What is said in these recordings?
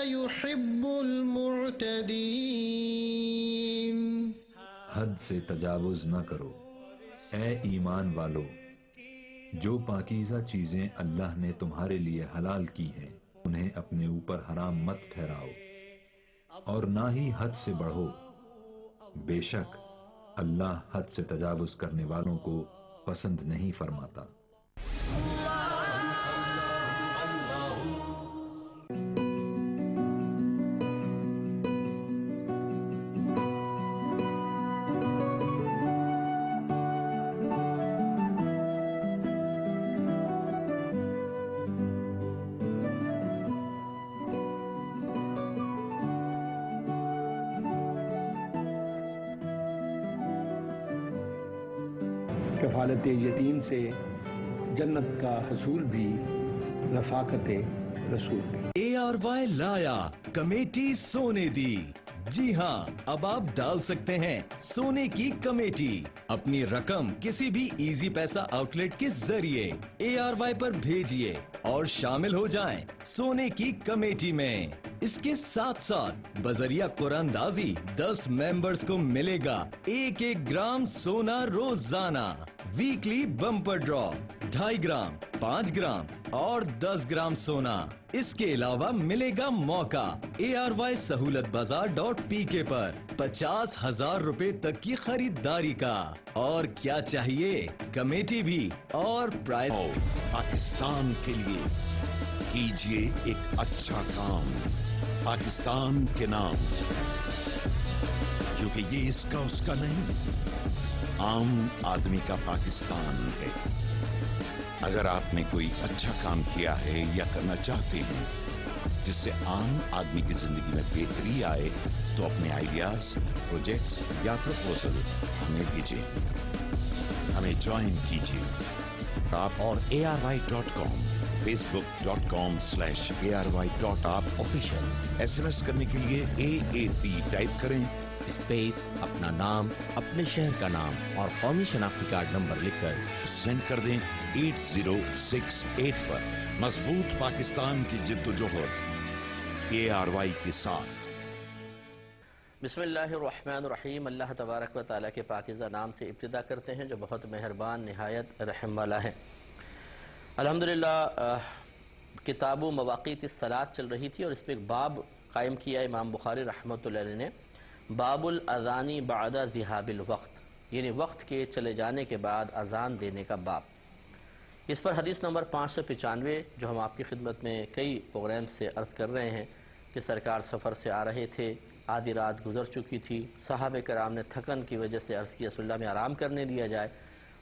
يحب المعتدين. حد سے تجاوز نہ کرو اے ایمان والو، جو پاکیزہ چیزیں اللہ نے تمہارے لیے حلال کی ہیں انہیں اپنے اوپر حرام مت ٹھہراؤ، اور نہ ہی حد سے بڑھو، بے شک اللہ حد سے تجاوز کرنے والوں کو پسند نہیں فرماتا. کفالت یتیم سے جنت کا حصول بھی، رفاقت رسول بھی. ARY لایا کمیٹی سونے دی. جی ہاں، اب آپ ڈال سکتے ہیں سونے کی کمیٹی. اپنی رقم کسی بھی ایزی پیسہ آؤٹ لیٹ کے ذریعے ARY پر بھیجئے اور شامل ہو جائیں سونے کی کمیٹی میں. اس کے ساتھ ساتھ بذریعہ قرآن اندازی 10 ممبرز کو ملے گا 1 گرام سونا روزانہ. ویکلی بمپر ڈرا 2.5 گرام، 5 گرام اور 10 گرام سونا. اس کے علاوہ ملے گا موقع ARYSahoolatBazaar.pk پر 50,000 روپے تک کی خریداری کا. اور کیا چاہیے، کمیٹی بھی اور پرائز. پاکستان کے لیے کیجئے ایک اچھا کام پاکستان کے نام، کیونکہ یہ اس کا نہیں، عام آدمی کا پاکستان ہے. اگر آپ نے کوئی اچھا کام کیا ہے یا کرنا چاہتے ہیں جس سے عام آدمی کی زندگی میں بہتری آئے تو اپنے آئیڈیاز، پروجیکٹس یا پروپوزل ہمیں بھیجیں، ہمیں جوائن کیجیے. آپ اور ARY.com، Facebook.com/ARY.app official. SMS کرنے کے لیے AAP ٹائپ کریں، اسپیس، اپنا نام، اپنے شہر کا نام اور قومی شناختی کارڈ نمبر لکھ کر سینڈ کر دیں 8068 پر. مضبوط پاکستان کی جد و جہد ARY کے ساتھ. بسم اللہ الرحمن الرحیم. اللہ تبارک و تعالیٰ کے پاکیزہ نام سے ابتدا کرتے ہیں جو بہت مہربان، نہایت رحم والا ہے. الحمدللہ کتاب و مواقیت الصلاۃ چل رہی تھی اور اس پہ ایک باب قائم کیا امام بخاری رحمۃ اللہ علیہ نے، باب الاذان بعد ذہاب الوقت، یعنی وقت کے چلے جانے کے بعد اذان دینے کا باب. اس پر حدیث نمبر 595 جو ہم آپ کی خدمت میں کئی پروگرام سے عرض کر رہے ہیں کہ سرکار سفر سے آ رہے تھے، آدھی رات گزر چکی تھی، صحابہ کرام نے تھکن کی وجہ سے عرض کیا رسول اللہ میں آرام کرنے دیا جائے.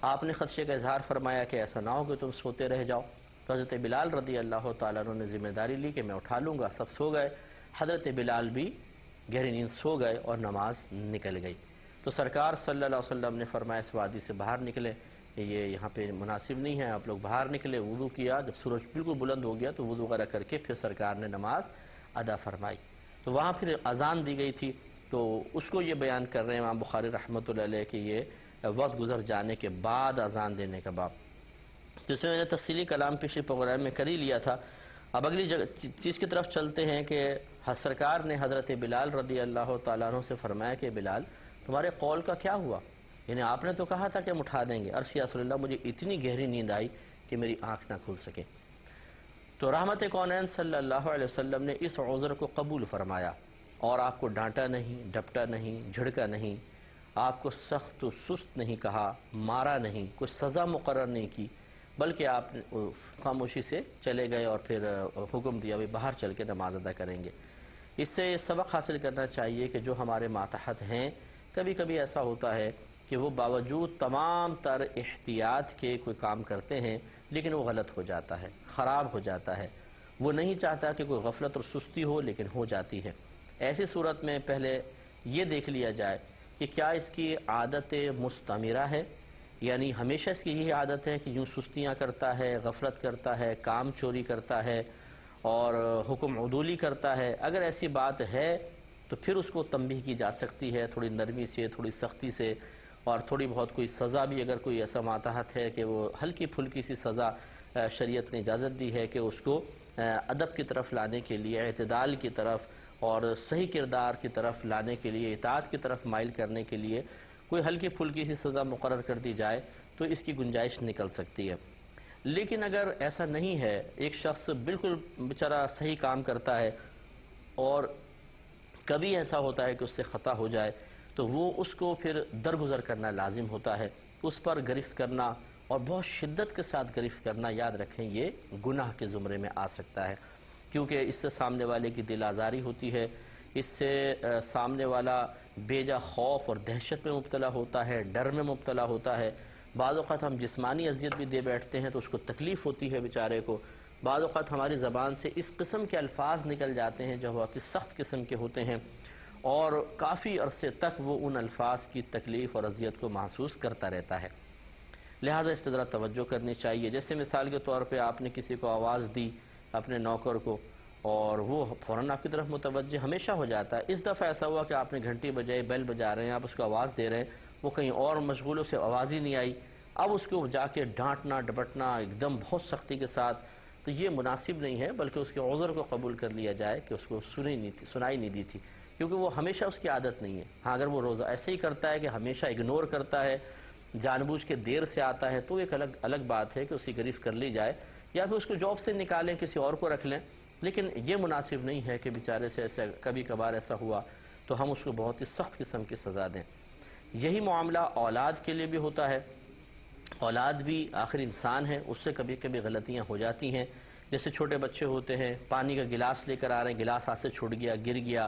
آپ نے خدشے کا اظہار فرمایا کہ ایسا نہ ہو کہ تم سوتے رہ جاؤ. تو حضرت بلال رضی اللہ تعالیٰ عنہ نے ذمہ داری لی کہ میں اٹھا لوں گا. سب سو گئے، حضرت بلال بھی گہری نیند سو گئے اور نماز نکل گئی. تو سرکار صلی اللہ علیہ وسلم نے فرمایا اس وادی سے باہر نکلیں، یہ یہاں پہ مناسب نہیں ہے. آپ لوگ باہر نکلے، وضو کیا، جب سورج بالکل بلند ہو گیا تو وضو وغیرہ کر کے پھر سرکار نے نماز ادا فرمائی. تو وہاں پھر اذان دی گئی تھی. تو اس کو یہ بیان کر رہے ہیں امام بخاری رحمۃ اللہ علیہ کہ یہ وقت گزر جانے کے بعد اذان دینے کا باب. تو اس میں نے تفصیلی کلام پچھلے پروگرام میں کر ہی لیا تھا. اب اگلی چیز کی طرف چلتے ہیں کہ سرکار نے حضرت بلال رضی اللہ تعالیٰ عنہ سے فرمایا کہ بلال تمہارے قول کا کیا ہوا، یعنی آپ نے تو کہا تھا کہ ہم اٹھا دیں گے. عرض یا رسول اللہ مجھے اتنی گہری نیند آئی کہ میری آنکھ نہ کھل سکے. تو رحمت کونین صلی اللہ علیہ وسلم نے اس عذر کو قبول فرمایا اور آپ کو ڈانٹا نہیں، ڈپٹا نہیں، جھڑکا نہیں، آپ کو سخت و سست نہیں کہا، مارا نہیں، کوئی سزا مقرر نہیں کی، بلکہ آپ خاموشی سے چلے گئے اور پھر حکم دیا بھی باہر چل کے نماز ادا کریں گے. اس سے سبق حاصل کرنا چاہیے کہ جو ہمارے ماتحت ہیں کبھی کبھی ایسا ہوتا ہے کہ وہ باوجود تمام تر احتیاط کے کوئی کام کرتے ہیں لیکن وہ غلط ہو جاتا ہے، خراب ہو جاتا ہے. وہ نہیں چاہتا کہ کوئی غفلت اور سستی ہو لیکن ہو جاتی ہے. ایسی صورت میں پہلے یہ دیکھ لیا جائے کہ کیا اس کی عادت مستمرہ ہے، یعنی ہمیشہ اس کی یہی عادت ہے کہ یوں سستیاں کرتا ہے، غفلت کرتا ہے، کام چوری کرتا ہے اور حکم عدولی کرتا ہے. اگر ایسی بات ہے تو پھر اس کو تنبیہ کی جا سکتی ہے تھوڑی نرمی سے، تھوڑی سختی سے، اور تھوڑی بہت کوئی سزا بھی اگر کوئی ایسا ماتحت ہے کہ وہ ہلکی پھلکی سی سزا شریعت نے اجازت دی ہے کہ اس کو ادب کی طرف لانے کے لیے، اعتدال کی طرف اور صحیح کردار کی طرف لانے کے لیے، اطاعت کی طرف مائل کرنے کے لیے کوئی ہلکی پھلکی سی سزا مقرر کر دی جائے تو اس کی گنجائش نکل سکتی ہے۔ لیکن اگر ایسا نہیں ہے، ایک شخص بالکل بیچارہ صحیح کام کرتا ہے اور کبھی ایسا ہوتا ہے کہ اس سے خطا ہو جائے تو وہ اس کو پھر درگزر کرنا لازم ہوتا ہے، اس پر گرفت کرنا اور بہت شدت کے ساتھ گرفت کرنا، یاد رکھیں یہ گناہ کے زمرے میں آ سکتا ہے، کیونکہ اس سے سامنے والے کی دل آزاری ہوتی ہے، اس سے سامنے والا بے جا خوف اور دہشت میں مبتلا ہوتا ہے، ڈر میں مبتلا ہوتا ہے۔ بعض اوقات ہم جسمانی اذیت بھی دے بیٹھتے ہیں تو اس کو تکلیف ہوتی ہے بیچارے کو۔ بعض اوقات ہماری زبان سے اس قسم کے الفاظ نکل جاتے ہیں جو بہت ہی سخت قسم کے ہوتے ہیں اور کافی عرصے تک وہ ان الفاظ کی تکلیف اور اذیت کو محسوس کرتا رہتا ہے۔ لہٰذا اس پہ ذرا توجہ کرنی چاہیے۔ جیسے مثال کے طور پہ آپ نے کسی کو آواز دی اپنے نوکر کو اور وہ فوراً آپ کی طرف متوجہ ہمیشہ ہو جاتا ہے۔ اس دفعہ ایسا ہوا کہ آپ نے گھنٹی بجائی، بیل بجا رہے ہیں، آپ اس کو آواز دے رہے ہیں، وہ کہیں اور مشغول، سے آواز ہی نہیں آئی، اب اس کو جا کے ڈانٹنا ڈپٹنا ایک دم بہت سختی کے ساتھ، تو یہ مناسب نہیں ہے، بلکہ اس کے عذر کو قبول کر لیا جائے کہ اس کو سنائی نہیں دی تھی، کیونکہ وہ ہمیشہ اس کی عادت نہیں ہے۔ ہاں اگر وہ روزہ ایسے ہی کرتا ہے کہ ہمیشہ اگنور کرتا ہے، جان بوجھ کے دیر سے آتا ہے، تو ایک الگ بات ہے کہ اس کی گرفت کر لی جائے یا پھر اس کو جاب سے نکالیں، کسی اور کو رکھ لیں، لیکن یہ مناسب نہیں ہے کہ بیچارے سے ایسا کبھی کبھار ایسا ہوا تو ہم اس کو بہت ہی سخت قسم کی سزا دیں۔ یہی معاملہ اولاد کے لیے بھی ہوتا ہے۔ اولاد بھی آخر انسان ہے، اس سے کبھی کبھی غلطیاں ہو جاتی ہیں۔ جیسے چھوٹے بچے ہوتے ہیں، پانی کا گلاس لے کر آ رہے ہیں، گلاس ہاتھ سے چھوٹ گیا، گر گیا،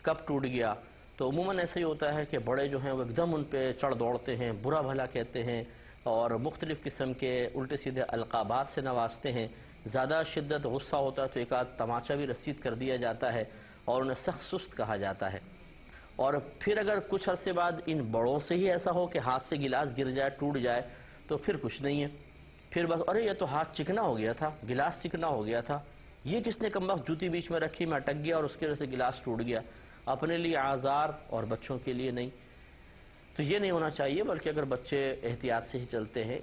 کپ ٹوٹ گیا، تو عموماً ایسا ہی ہوتا ہے کہ بڑے جو ہیں وہ ایک دم ان پہ چڑھ دوڑتے ہیں، برا بھلا کہتے ہیں اور مختلف قسم کے الٹے سیدھے القابات سے نوازتے ہیں۔ زیادہ شدت غصہ ہوتا ہے تو ایک آدھ تماچا بھی رسید کر دیا جاتا ہے اور انہیں سخت سست کہا جاتا ہے۔ اور پھر اگر کچھ عرصے بعد ان بڑوں سے ہی ایسا ہو کہ ہاتھ سے گلاس گر جائے، ٹوٹ جائے، تو پھر کچھ نہیں ہے، پھر بس ارے یہ تو ہاتھ چکنا ہو گیا تھا، گلاس چکنا ہو گیا تھا، یہ کس نے کمبخت جوتی بیچ میں رکھی، میں اٹک گیا اور اس کی وجہ سے گلاس ٹوٹ گیا۔ اپنے لیے آزار اور بچوں کے لیے نہیں، تو یہ نہیں ہونا چاہیے، بلکہ اگر بچے احتیاط سے ہی چلتے ہیں،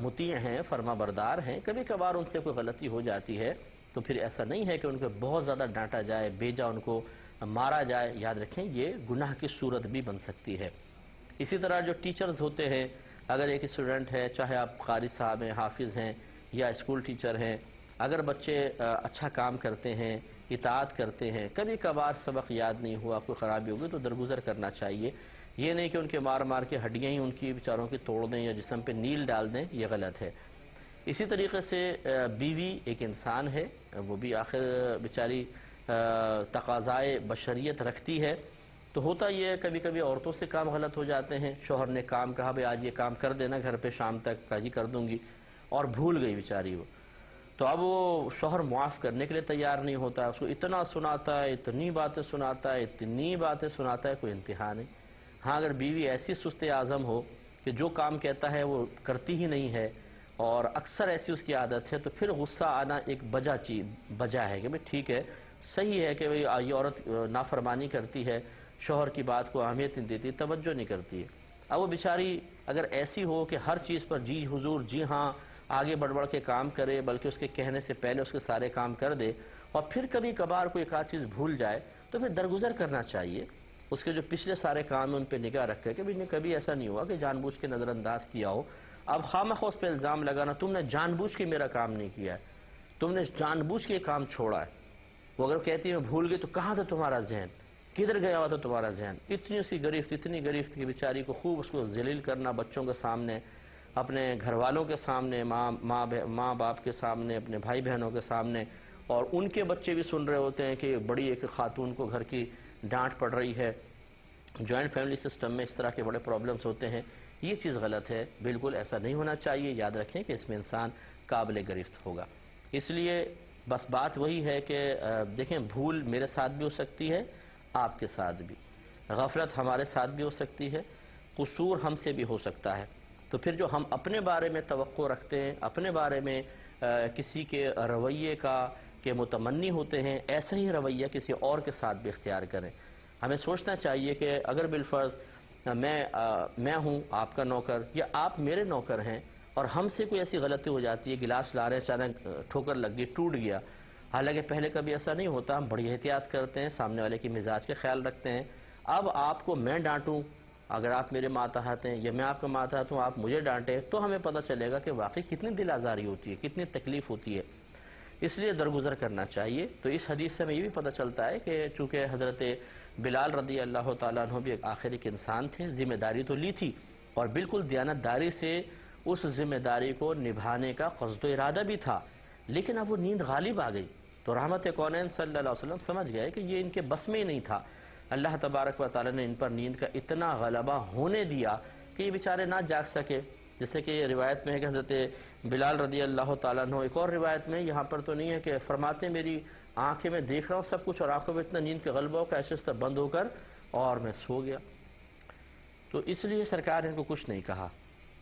مطیع ہیں، فرما بردار ہیں، کبھی کبھار ان سے کوئی غلطی ہو جاتی ہے تو پھر ایسا نہیں ہے کہ ان کو بہت زیادہ ڈانٹا جائے، بیجا ان کو مارا جائے۔ یاد رکھیں یہ گناہ کی صورت بھی بن سکتی ہے۔ اسی طرح جو ٹیچرز ہوتے ہیں، اگر ایک اسٹوڈنٹ ہے، چاہے آپ قاری صاحب ہیں، حافظ ہیں یا اسکول ٹیچر ہیں، اگر بچے اچھا کام کرتے ہیں، اطاعت کرتے ہیں، کبھی کبھار سبق یاد نہیں ہوا، کوئی خرابی ہوگی تو درگزر کرنا چاہیے۔ یہ نہیں کہ ان کے مار مار کے ہڈیاں ہی ان کی بیچاروں کی توڑ دیں یا جسم پہ نیل ڈال دیں، یہ غلط ہے۔ اسی طریقے سے بیوی ایک انسان ہے، وہ بھی آخر بیچاری تقاضائے بشریت رکھتی ہے، تو ہوتا یہ ہے کبھی کبھی عورتوں سے کام غلط ہو جاتے ہیں۔ شوہر نے کام کہا بھئی آج یہ کام کر دینا گھر پہ شام تک، کہا جی کر دوں گی، اور بھول گئی بیچاری وہ، تو اب وہ شوہر معاف کرنے کے لیے تیار نہیں ہوتا، اس کو اتنا سناتا ہے، اتنی باتیں سناتا ہے، اتنی باتیں سناتا ہے، کوئی انتہا نہیں۔ ہاں اگر بیوی ایسی سست عزم ہو کہ جو کام کہتا ہے وہ کرتی ہی نہیں ہے اور اکثر ایسی اس کی عادت ہے، تو پھر غصہ آنا ایک بجا ہے کہ بھئی ٹھیک ہے، صحیح ہے کہ یہ عورت نافرمانی کرتی ہے، شوہر کی بات کو اہمیت نہیں دیتی، توجہ نہیں کرتی ہے۔ اب وہ بیچاری اگر ایسی ہو کہ ہر چیز پر جی حضور، جی ہاں، آگے بڑھ بڑھ کے کام کرے، بلکہ اس کے کہنے سے پہلے اس کے سارے کام کر دے، اور پھر کبھی کبھار کوئی ایک آدھ چیز بھول جائے تو پھر درگزر کرنا چاہیے۔ اس کے جو پچھلے سارے کام ہیں ان پہ نگاہ رکھے کہ کبھی ایسا نہیں ہوا کہ جان بوجھ کے نظر انداز کیا ہو۔ اب خواہ اس پہ الزام لگانا تم نے جان بوجھ کے میرا کام نہیں کیا ہے، تم نے جان بوجھ کے کام چھوڑا ہے۔ وہ اگر کہتی ہے میں بھول گئی تو کہاں تھا تمہارا ذہن، کدھر گیا ہوا تھا تمہارا ذہن؟ اتنی اتنی گرفت کہ بیچاری کو خوب اس کو ذلیل کرنا، بچوں کے سامنے، اپنے گھر والوں کے سامنے، ماں باپ کے سامنے، اپنے بھائی بہنوں کے سامنے، اور ان کے بچے بھی سن رہے ہوتے ہیں کہ بڑی ایک خاتون کو گھر کی ڈانٹ پڑ رہی ہے۔ جوائنٹ فیملی سسٹم میں اس طرح کے بڑے پرابلمز ہوتے ہیں، یہ چیز غلط ہے، بالکل ایسا نہیں ہونا چاہیے۔ یاد رکھیں کہ اس میں انسان قابل گرفت ہوگا۔ اس لیے بس بات وہی ہے کہ دیکھیں بھول میرے ساتھ بھی ہو سکتی ہے، آپ کے ساتھ بھی، غفلت ہمارے ساتھ بھی ہو سکتی ہے، قصور ہم سے بھی ہو سکتا ہے، تو پھر جو ہم اپنے بارے میں توقع رکھتے ہیں، اپنے بارے میں کسی کے رویے کے متمنی ہوتے ہیں، ایسا ہی رویہ کسی اور کے ساتھ بھی اختیار کریں۔ ہمیں سوچنا چاہیے کہ اگر بالفرض میں ہوں آپ کا نوکر یا آپ میرے نوکر ہیں اور ہم سے کوئی ایسی غلطی ہو جاتی ہے، گلاس لا رہے اچانک ٹھوکر لگ گئی، ٹوٹ گیا، حالانکہ پہلے کبھی ایسا نہیں ہوتا، ہم بڑی احتیاط کرتے ہیں، سامنے والے کی مزاج کا خیال رکھتے ہیں۔ اب آپ کو میں ڈانٹوں، اگر آپ میرے ماتحت ہیں یا میں آپ کا ماتحت ہوں، آپ مجھے ڈانٹیں، تو ہمیں پتہ چلے گا کہ واقعی کتنی دل آزاری ہوتی ہے، کتنی تکلیف ہوتی ہے۔ اس لیے درگزر کرنا چاہیے۔ تو اس حدیث سے ہمیں یہ بھی پتہ چلتا ہے کہ چونکہ حضرت بلال رضی اللہ تعالیٰ عنہ بھی آخر ایک انسان تھے، ذمہ داری تو لی تھی اور بالکل دیانتداری سے اس ذمہ داری کو نبھانے کا قصد و ارادہ بھی تھا، لیکن اب وہ نیند غالب آ گئی تو رحمت کونین صلی اللہ علیہ وسلم سمجھ گئے کہ یہ ان کے بس میں ہی نہیں تھا۔ اللہ تبارک و تعالیٰ نے ان پر نیند کا اتنا غلبہ ہونے دیا کہ یہ بیچارے نہ جاگ سکے۔ جیسے کہ یہ روایت میں ہے کہ حضرت بلال رضی اللہ تعالیٰ عنہ، ایک اور روایت میں، یہاں پر تو نہیں ہے، کہ فرماتے ہیں میری آنکھیں میں دیکھ رہا ہوں سب کچھ اور آنکھوں میں اتنا نیند کا غلبہ ہو کہ ایسے بند ہو کر اور میں سو گیا۔ تو اس لیے سرکار نے ان کو کچھ نہیں کہا،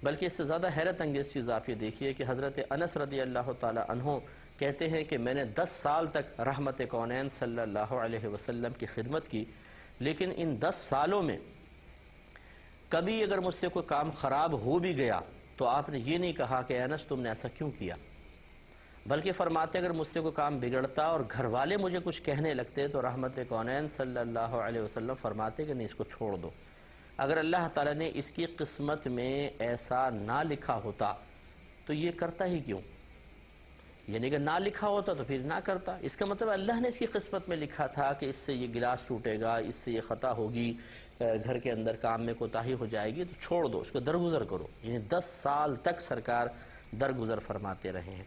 بلکہ اس سے زیادہ حیرت انگیز چیز آپ یہ دیکھیے کہ حضرت انس رضی اللہ تعالیٰ عنہ کہتے ہیں کہ میں نے 10 سال تک رحمت کونین صلی اللہ علیہ وسلم کی خدمت کی، لیکن ان 10 سالوں میں کبھی اگر مجھ سے کوئی کام خراب ہو بھی گیا تو آپ نے یہ نہیں کہا کہ انس تم نے ایسا کیوں کیا، بلکہ فرماتے اگر مجھ سے کوئی کام بگڑتا اور گھر والے مجھے کچھ کہنے لگتے تو رحمت کونین صلی اللہ علیہ وسلم فرماتے کہ نہیں، اس کو چھوڑ دو۔ اگر اللہ تعالیٰ نے اس کی قسمت میں ایسا نہ لکھا ہوتا تو یہ کرتا ہی کیوں؟ یعنی کہ نہ لکھا ہوتا تو پھر نہ کرتا۔ اس کا مطلب اللہ نے اس کی قسمت میں لکھا تھا کہ اس سے یہ گلاس ٹوٹے گا، اس سے یہ خطا ہوگی، گھر کے اندر کام میں کوتاہی ہو جائے گی، تو چھوڑ دو، اس کو درگزر کرو۔ یعنی 10 سال تک سرکار درگزر فرماتے رہے ہیں۔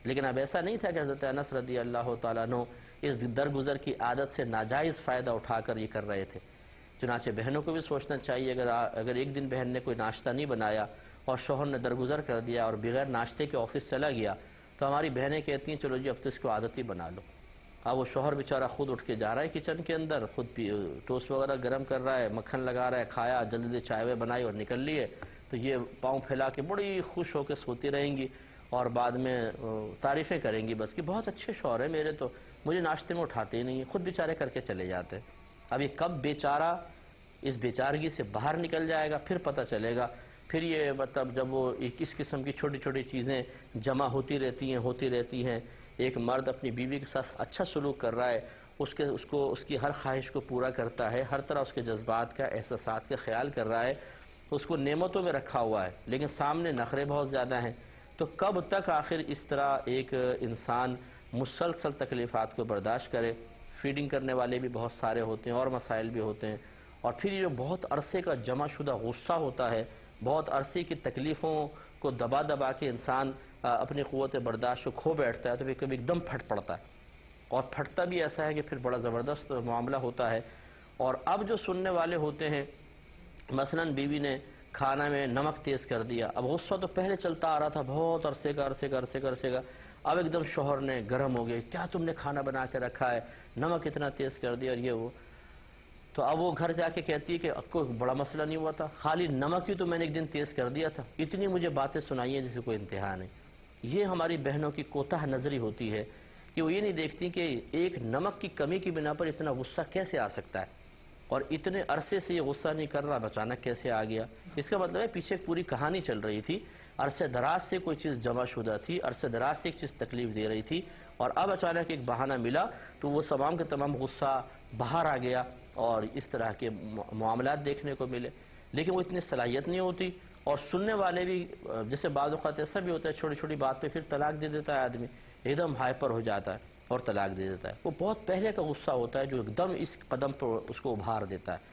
لیکن اب ایسا نہیں تھا کہ حضرت انس رضی اللہ تعالیٰ عنہ اس درگزر کی عادت سے ناجائز فائدہ اٹھا کر یہ کر رہے تھے۔ چنانچہ بہنوں کو بھی سوچنا چاہیے، اگر ایک دن بہن نے کوئی ناشتہ نہیں بنایا اور شوہر نے درگزر کر دیا اور بغیر ناشتے کے آفس چلا گیا، تو ہماری بہنیں کہتی ہیں چلو جی اب تو اس کو عادت ہی بنا لو۔ اب وہ شوہر بیچارہ خود اٹھ کے جا رہا ہے کچن کے اندر، خود ٹوسٹ وغیرہ گرم کر رہا ہے، مکھن لگا رہا ہے، کھایا، جلدی چائے وائے بنائی اور نکل لیے، تو یہ پاؤں پھیلا کے بڑی خوش ہو کے سوتی رہیں گی اور بعد میں تعریفیں کریں گی بس کہ بہت اچھے شوہر ہیں میرے، تو مجھے ناشتے میں اٹھاتے ہی نہیں ہیں، خود بیچارے کر کے چلے جاتے ہیں۔ اب یہ کب بیچارہ اس بیچارگی سے باہر نکل جائے گا پھر پتہ چلے گا۔ پھر یہ مطلب جب وہ کس قسم کی چھوٹی چھوٹی چیزیں جمع ہوتی رہتی ہیں، ایک مرد اپنی بیوی کے ساتھ اچھا سلوک کر رہا ہے، اس کی ہر خواہش کو پورا کرتا ہے، ہر طرح اس کے جذبات کا، احساسات کا خیال کر رہا ہے، اس کو نعمتوں میں رکھا ہوا ہے، لیکن سامنے نخرے بہت زیادہ ہیں، تو کب تک آخر اس طرح ایک انسان مسلسل تکلیفات کو برداشت کرے؟ فیڈنگ کرنے والے بھی بہت سارے ہوتے ہیں اور مسائل بھی ہوتے ہیں، اور پھر یہ بہت عرصے کا جمع شدہ غصہ ہوتا ہے، بہت عرصے کی تکلیفوں کو دبا دبا کے انسان اپنی قوت برداشت کو کھو بیٹھتا ہے، تو پھر کبھی ایک دم پھٹ پڑتا ہے، اور پھٹتا بھی ایسا ہے کہ پھر بڑا زبردست معاملہ ہوتا ہے۔ اور اب جو سننے والے ہوتے ہیں، مثلا بیوی نے کھانا میں نمک تیز کر دیا، اب غصہ تو پہلے چلتا آ رہا تھا بہت عرصے کا، اب ایک دم شوہر نے گرم ہو گئے، کیا تم نے کھانا بنا کے رکھا ہے، نمک اتنا تیز کر دیا اور یہ وہ، تو اب وہ گھر جا کے کہتی ہے کہ اب کوئی بڑا مسئلہ نہیں ہوا تھا، خالی نمک ہی تو میں نے ایک دن تیز کر دیا تھا، اتنی مجھے باتیں سنائی ہیں جسے کوئی انتہا نہیں۔ یہ ہماری بہنوں کی کوتاہ نظری ہوتی ہے کہ وہ یہ نہیں دیکھتی کہ ایک نمک کی کمی کی بنا پر اتنا غصہ کیسے آ سکتا ہے، اور اتنے عرصے سے یہ غصہ نہیں کر رہا، اچانک کیسے آ گیا۔ اس کا مطلب ہے پیچھے ایک پوری کہانی چل رہی تھی، عرصے دراز سے کوئی چیز جمع شدہ تھی، عرصے دراز سے ایک چیز تکلیف دے رہی تھی، اور اب اچانک ایک بہانہ ملا تو وہ تمام کے تمام غصہ باہر آ گیا اور اس طرح کے معاملات دیکھنے کو ملے۔ لیکن وہ اتنی صلاحیت نہیں ہوتی، اور سننے والے بھی، جیسے بعض اوقات ایسا بھی ہوتا ہے چھوٹی چھوٹی بات پہ پھر طلاق دے دیتا ہے آدمی، ایک دم ہائپر ہو جاتا ہے اور طلاق دے دیتا ہے۔ وہ بہت پہلے کا غصہ ہوتا ہے جو ایک دم اس قدم پر اس کو ابھار دیتا ہے۔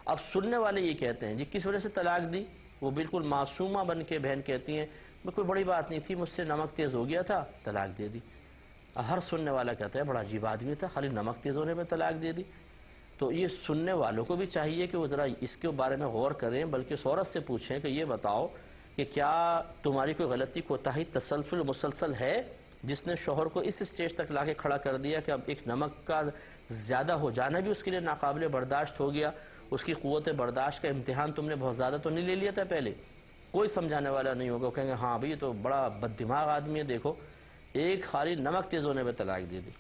اب سننے والے یہ کہتے ہیں جی کس وجہ سے طلاق دی؟ وہ بالکل معصومہ بن کے بہن کہتی ہیں کوئی بڑی بات نہیں تھی، مجھ سے نمک تیز ہو گیا تھا، طلاق دے دی۔ ہر سننے والا کہتا ہے بڑا عجیب آدمی تھا، خالی نمک تیز ہونے پہ طلاق دے دی۔ تو یہ سننے والوں کو بھی چاہیے کہ وہ ذرا اس کے بارے میں غور کریں، بلکہ اس عورت سے پوچھیں کہ یہ بتاؤ کہ کیا تمہاری کوئی غلطی کوتاہی تسلسل مسلسل ہے جس نے شوہر کو اس اسٹیج تک لا کے کھڑا کر دیا کہ اب ایک نمک کا زیادہ ہو جانا بھی اس کے لیے ناقابل برداشت ہو گیا، اس کی قوت برداشت کا امتحان تم نے بہت زیادہ تو نہیں لے لیا تھا پہلے؟ کوئی سمجھانے والا نہیں ہوگا، کہیں گے ہاں بھئی یہ تو بڑا بد دماغ آدمی ہے، دیکھو ایک خالی نمک تیز ہونے پہ طلاق دے دی۔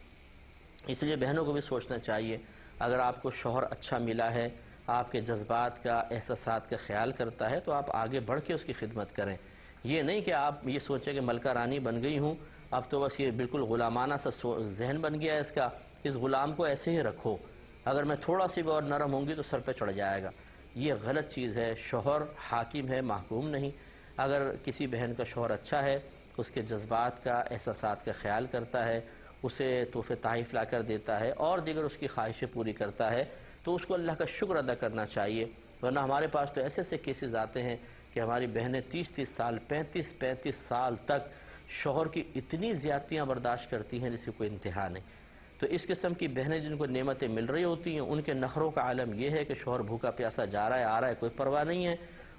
اس لیے بہنوں کو بھی سوچنا چاہیے، اگر آپ کو شوہر اچھا ملا ہے، آپ کے جذبات کا، احساسات کا خیال کرتا ہے، تو آپ آگے بڑھ کے اس کی خدمت کریں۔ یہ نہیں کہ آپ یہ سوچیں کہ ملکہ رانی بن گئی ہوں، اب تو بس یہ بالکل غلامانہ سا ذہن بن گیا ہے اس کا، اس غلام کو ایسے ہی رکھو، اگر میں تھوڑا سی بھی اور نرم ہوں گی تو سر پہ چڑھ جائے گا۔ یہ غلط چیز ہے۔ شوہر حاکم ہے، محکوم نہیں۔ اگر کسی بہن کا شوہر اچھا ہے، اس کے جذبات کا، احساسات کا خیال کرتا ہے، اسے تحفے تحائف لا کر دیتا ہے اور دیگر اس کی خواہشیں پوری کرتا ہے، تو اس کو اللہ کا شکر ادا کرنا چاہیے۔ ورنہ ہمارے پاس تو ایسے ایسے کیسز آتے ہیں کہ ہماری بہنیں 30 سال 35 سال تک شوہر کی اتنی زیادتیاں برداشت کرتی ہیں جس کی کوئی انتہا نہیں۔ تو اس قسم کی بہنیں جن کو نعمتیں مل رہی ہوتی ہیں، ان کے نخروں کا عالم یہ ہے کہ شوہر بھوکا پیاسا جا رہا ہے آ رہا ہے، کوئی پرواہ نہیں ہے،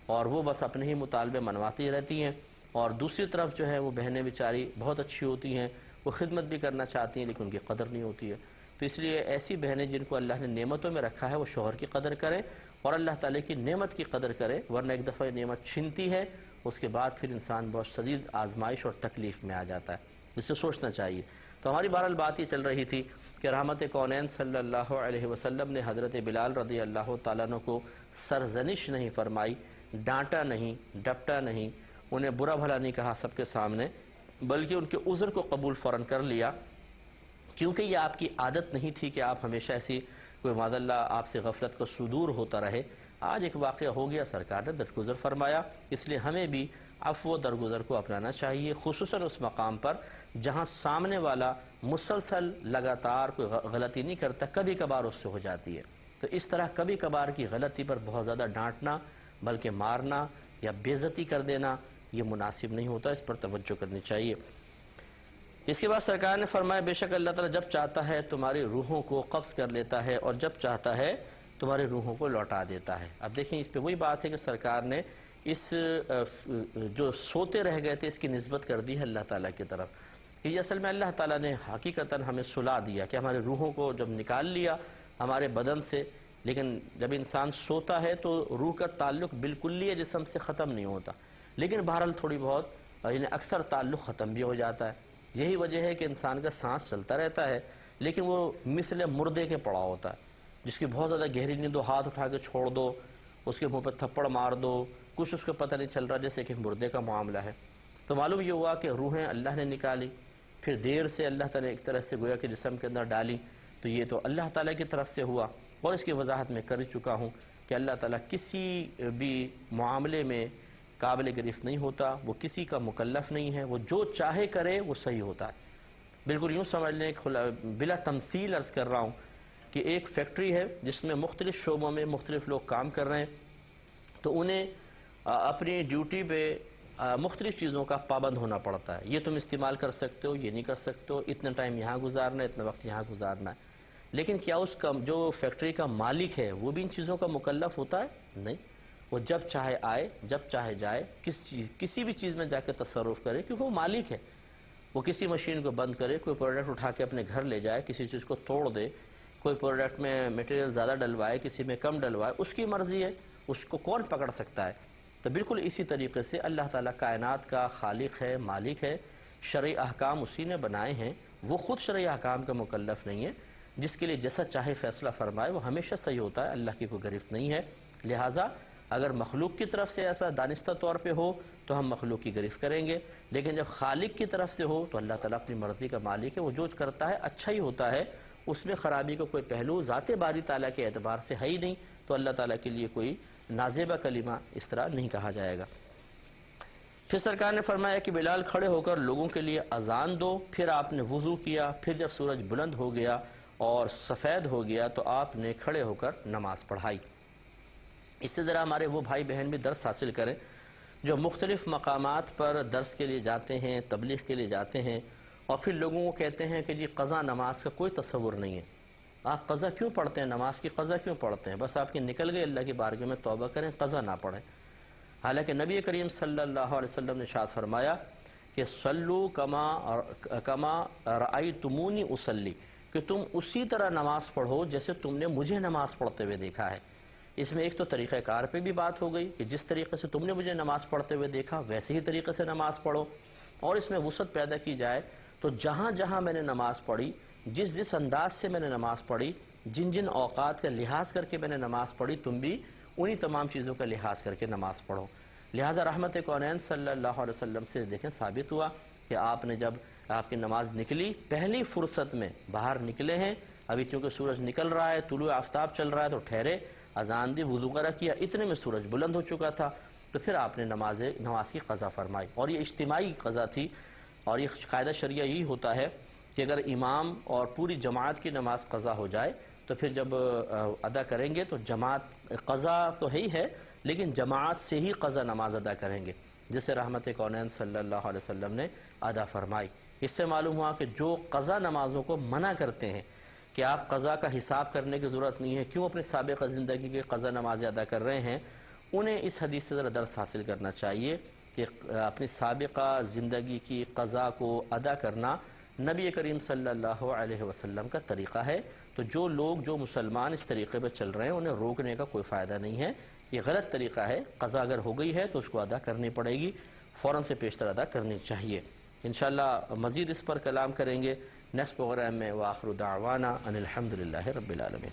اور وہ بس اپنے ہی مطالبے منواتی رہتی ہیں۔ اور دوسری طرف جو ہے وہ بہنیں بیچاری بہت اچھی ہوتی ہیں، وہ خدمت بھی کرنا چاہتی ہیں لیکن ان کی قدر نہیں ہوتی ہے۔ تو اس لیے ایسی بہنیں جن کو اللہ نے نعمتوں میں رکھا ہے وہ شوہر کی قدر کریں اور اللہ تعالیٰ کی نعمت کی قدر کریں، ورنہ ایک دفعہ نعمت چھنتی ہے اس کے بعد پھر انسان بہت شدید آزمائش اور تکلیف میں آ جاتا ہے، اس سے سوچنا چاہیے۔ تو ہماری بہرحال بات یہ چل رہی تھی کہ رحمت کونین صلی اللہ علیہ وسلم نے حضرت بلال رضی اللہ تعالیٰ عنہ کو سرزنش نہیں فرمائی، ڈانٹا نہیں، ڈپٹا نہیں، انہیں برا بھلا نہیں کہا سب کے سامنے، بلکہ ان کے عذر کو قبول فوراً کر لیا، کیونکہ یہ آپ کی عادت نہیں تھی کہ آپ ہمیشہ ایسی کوئی معاذ اللہ آپ سے غفلت کو صدور ہوتا رہے۔ آج ایک واقعہ ہو گیا، سرکار نے درگزر فرمایا، اس لیے ہمیں بھی عفو و درگزر کو اپنانا چاہیے، خصوصاً اس مقام پر جہاں سامنے والا مسلسل لگاتار کوئی غلطی نہیں کرتا، کبھی کبھار اس سے ہو جاتی ہے۔ تو اس طرح کبھی کبھار کی غلطی پر بہت زیادہ ڈانٹنا بلکہ مارنا یا بے عزتی کر دینا یہ مناسب نہیں ہوتا، اس پر توجہ کرنی چاہیے۔ اس کے بعد سرکار نے فرمایا بے شک اللہ تعالیٰ جب چاہتا ہے تمہاری روحوں کو قبض کر لیتا ہے اور جب چاہتا ہے تمہاری روحوں کو لوٹا دیتا ہے۔ اب دیکھیں اس پہ وہی بات ہے کہ سرکار نے اس جو سوتے رہ گئے تھے اس کی نسبت کر دی ہے اللہ تعالیٰ کی طرف، کہ یہ اصل میں اللہ تعالیٰ نے حقیقتاً ہمیں سلا دیا کہ ہمارے روحوں کو جب نکال لیا ہمارے بدن سے، لیکن جب انسان سوتا ہے تو روح کا تعلق بالکلیہ جسم سے ختم نہیں ہوتا، لیکن بہرحال تھوڑی بہت یعنی اکثر تعلق ختم بھی ہو جاتا ہے۔ یہی وجہ ہے کہ انسان کا سانس چلتا رہتا ہے لیکن وہ مثل مردے کے پڑا ہوتا ہے، جس کی بہت زیادہ گہری نیند، ہاتھ اٹھا کے چھوڑ دو، اس کے منہ پہ تھپڑ مار دو، کچھ اس کو پتہ نہیں چل رہا، جیسے کہ مردے کا معاملہ ہے۔ تو معلوم یہ ہوا کہ روحیں اللہ نے نکالی، پھر دیر سے اللہ تعالیٰ نے ایک طرح سے گویا کہ جسم کے اندر ڈالی، تو یہ تو اللہ تعالیٰ کی طرف سے ہوا، اور اس کی وضاحت میں کر چکا ہوں کہ اللہ تعالیٰ کسی بھی معاملے میں قابل گرفت نہیں ہوتا، وہ کسی کا مکلف نہیں ہے، وہ جو چاہے کرے وہ صحیح ہوتا ہے۔ بالکل یوں سمجھ لیں، بلا تمثیل عرض کر رہا ہوں کہ ایک فیکٹری ہے جس میں مختلف شعبوں میں مختلف لوگ کام کر رہے ہیں، تو انہیں اپنی ڈیوٹی پہ مختلف چیزوں کا پابند ہونا پڑتا ہے، یہ تم استعمال کر سکتے ہو، یہ نہیں کر سکتے ہو، اتنا ٹائم یہاں گزارنا ہے، اتنا وقت یہاں گزارنا ہے۔ لیکن کیا اس کا جو فیکٹری کا مالک ہے وہ بھی ان چیزوں کا مکلف ہوتا ہے؟ نہیں، وہ جب چاہے آئے، جب چاہے جائے، کسی بھی چیز میں جا کے تصرف کرے، کیونکہ وہ مالک ہے۔ وہ کسی مشین کو بند کرے، کوئی پروڈکٹ اٹھا کے اپنے گھر لے جائے، کسی چیز کو توڑ دے، کوئی پروڈکٹ میں میٹیریل زیادہ ڈلوائے، کسی میں کم ڈلوائے، اس کی مرضی ہے، اس کو کون پکڑ سکتا ہے؟ تو بالکل اسی طریقے سے اللہ تعالیٰ کائنات کا خالق ہے، مالک ہے، شرعی احکام اسی نے بنائے ہیں، وہ خود شرعی احکام کا مکلف نہیں ہے، جس کے لیے جیسا چاہے فیصلہ فرمائے وہ ہمیشہ صحیح ہوتا ہے، اللہ کی کوئی گرفت نہیں ہے۔ لہٰذا اگر مخلوق کی طرف سے ایسا دانستہ طور پہ ہو تو ہم مخلوق کی گرفت کریں گے، لیکن جب خالق کی طرف سے ہو تو اللہ تعالیٰ اپنی مرضی کا مالک ہے، وہ جو کرتا ہے اچھا ہی ہوتا ہے، اس میں خرابی کا کوئی پہلو ذات باری تعالیٰ کے اعتبار سے ہے ہی نہیں، تو اللہ تعالیٰ کے لیے کوئی نازیبہ کلمہ اس طرح نہیں کہا جائے گا۔ پھر سرکار نے فرمایا کہ بلال کھڑے ہو کر لوگوں کے لیے اذان دو، پھر آپ نے وضو کیا، پھر جب سورج بلند ہو گیا اور سفید ہو گیا تو آپ نے کھڑے ہو کر نماز پڑھائی۔ اس سے ذرا ہمارے وہ بھائی بہن بھی درس حاصل کریں جو مختلف مقامات پر درس کے لیے جاتے ہیں، تبلیغ کے لیے جاتے ہیں، اور پھر لوگوں کو کہتے ہیں کہ جی قضا نماز کا کوئی تصور نہیں ہے، آپ قضا کیوں پڑھتے ہیں، نماز کی قضا کیوں پڑھتے ہیں، بس آپ کی نکل گئی، اللہ کی بارگاہ میں توبہ کریں، قضا نہ پڑھیں۔ حالانکہ نبی کریم صلی اللہ علیہ وسلم نے ارشاد فرمایا کہ صلو کما رأیتمونی اصلی، کہ تم اسی طرح نماز پڑھو جیسے تم نے مجھے نماز پڑھتے ہوئے دیکھا ہے۔ اس میں ایک تو طریقہ کار پہ بھی بات ہو گئی کہ جس طریقے سے تم نے مجھے نماز پڑھتے ہوئے دیکھا ویسے ہی طریقے سے نماز پڑھو، اور اس میں وسعت پیدا کی جائے تو جہاں جہاں میں نے نماز پڑھی، جس جس انداز سے میں نے نماز پڑھی، جن جن اوقات کا لحاظ کر کے میں نے نماز پڑھی، تم بھی انہی تمام چیزوں کا لحاظ کر کے نماز پڑھو۔ لہٰذا رحمت کونین صلی اللہ علیہ وسلم سے دیکھیں ثابت ہوا کہ آپ نے جب آپ کی نماز نکلی، پہلی فرصت میں باہر نکلے ہیں، ابھی چونکہ سورج نکل رہا ہے، طلوع آفتاب چل رہا ہے، تو ٹھہرے، اذان دی، وضو وغیرہ کیا، اتنے میں سورج بلند ہو چکا تھا، تو پھر آپ نے نماز کی قضا فرمائی، اور یہ اجتماعی قضا تھی۔ اور یہ قاعدہ شریعہ یہی ہوتا ہے کہ اگر امام اور پوری جماعت کی نماز قضا ہو جائے تو پھر جب ادا کریں گے تو جماعت قضا تو ہے ہی ہے، لیکن جماعت سے ہی قضا نماز ادا کریں گے، جسے رحمت کونین صلی اللہ علیہ وسلم نے ادا فرمائی۔ اس سے معلوم ہوا کہ جو قضا نمازوں کو منع کرتے ہیں کہ آپ قضا کا حساب کرنے کی ضرورت نہیں ہے، کیوں اپنے سابقہ زندگی کے قضا نمازیں ادا کر رہے ہیں، انہیں اس حدیث سے ذرا درس حاصل کرنا چاہیے کہ اپنی سابقہ زندگی کی قضا کو ادا کرنا نبی کریم صلی اللہ علیہ وسلم کا طریقہ ہے۔ تو جو لوگ، جو مسلمان اس طریقے پہ چل رہے ہیں، انہیں روکنے کا کوئی فائدہ نہیں ہے، یہ غلط طریقہ ہے۔ قضا اگر ہو گئی ہے تو اس کو ادا کرنی پڑے گی، فوراً سے پیشتر ادا کرنی چاہیے۔ انشاءاللہ مزید اس پر کلام کریں گے نیکسٹ پروگرام میں۔ وآخر دعوانا ان الحمدللہ رب العالمین۔